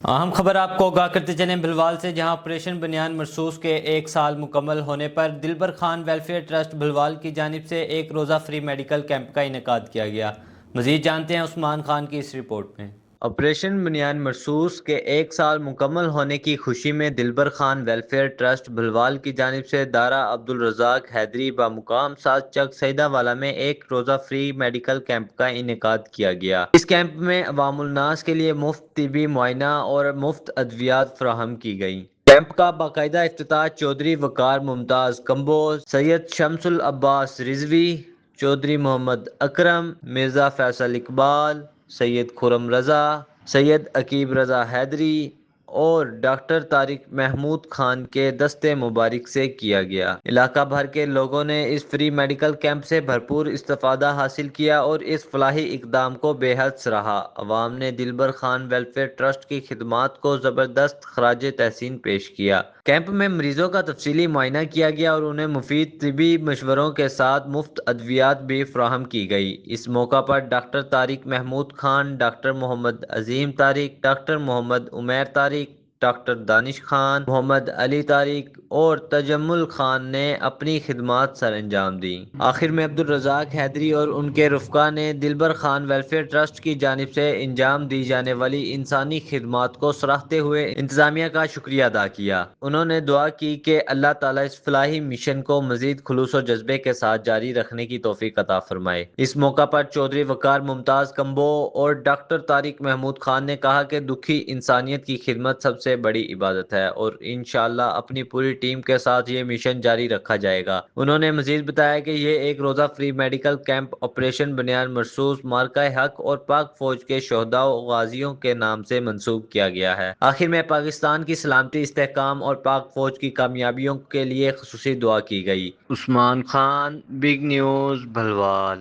اہم خبر آپ کو آگاہ کرتے چلیں بھلوال سے، جہاں آپریشن بنیان مرصوص کے 1 سال مکمل ہونے پر دلبر خان ویلفیئر ٹرسٹ بھلوال کی جانب سے ایک روزہ فری میڈیکل کیمپ کا انعقاد کیا گیا۔ مزید جانتے ہیں عثمان خان کی اس رپورٹ میں۔ آپریشن بنیان مرصوص کے 1 سال مکمل ہونے کی خوشی میں دلبر خان ویلفیئر ٹرسٹ بھلوال کی جانب سے دارا عبدالرزاق حیدری بمقام ساز چک سیدہ والا میں ایک روزہ فری میڈیکل کیمپ کا انعقاد کیا گیا۔ اس کیمپ میں عوام الناس کے لیے مفت طبی معائنہ اور مفت ادویات فراہم کی گئیں۔ کیمپ کا باقاعدہ افتتاح چودھری وقار ممتاز کمبوز، سید شمس العباس رضوی، چودھری محمد اکرم، مرزا فیصل اقبال، سید خرم رضا، سید عقیب رضا حیدری اور ڈاکٹر طارق محمود خان کے دستِ مبارک سے کیا گیا۔ علاقہ بھر کے لوگوں نے اس فری میڈیکل کیمپ سے بھرپور استفادہ حاصل کیا اور اس فلاحی اقدام کو بے حد سراہا۔ عوام نے دلبر خان ویلفیئر ٹرسٹ کی خدمات کو زبردست خراج تحسین پیش کیا۔ کیمپ میں مریضوں کا تفصیلی معائنہ کیا گیا اور انہیں مفید طبی مشوروں کے ساتھ مفت ادویات بھی فراہم کی گئی۔ اس موقع پر ڈاکٹر طارق محمود خان، ڈاکٹر محمد عظیم طارق، ڈاکٹر محمد عمیر طارق، ڈاکٹر دانش خان، محمد علی طارق اور تجمل خان نے اپنی خدمات سر انجام دیں۔ آخر میں عبدالرزاق حیدری اور ان کے رفقا نے دلبر خان ویلفیئر ٹرسٹ کی جانب سے انجام دی جانے والی انسانی خدمات کو سراہتے ہوئے انتظامیہ کا شکریہ ادا کیا۔ انہوں نے دعا کی کہ اللہ تعالیٰ اس فلاحی مشن کو مزید خلوص و جذبے کے ساتھ جاری رکھنے کی توفیق عطا فرمائے۔ اس موقع پر چودھری وقار ممتاز کمبو اور ڈاکٹر طارق محمود خان نے کہا کہ دکھی انسانیت کی خدمت سب سے بڑی عبادت ہے اور انشاءاللہ اپنی پوری ٹیم کے ساتھ یہ مشن جاری رکھا جائے گا۔ انہوں نے مزید بتایا کہ یہ ایک روزہ فری میڈیکل کیمپ آپریشن بنیان مرصوص مارکہ حق اور پاک فوج کے شہداء و غازیوں کے نام سے منسوب کیا گیا ہے۔ آخر میں پاکستان کی سلامتی، استحکام اور پاک فوج کی کامیابیوں کے لیے خصوصی دعا کی گئی۔ عثمان خان، بگ نیوز، بھلوال۔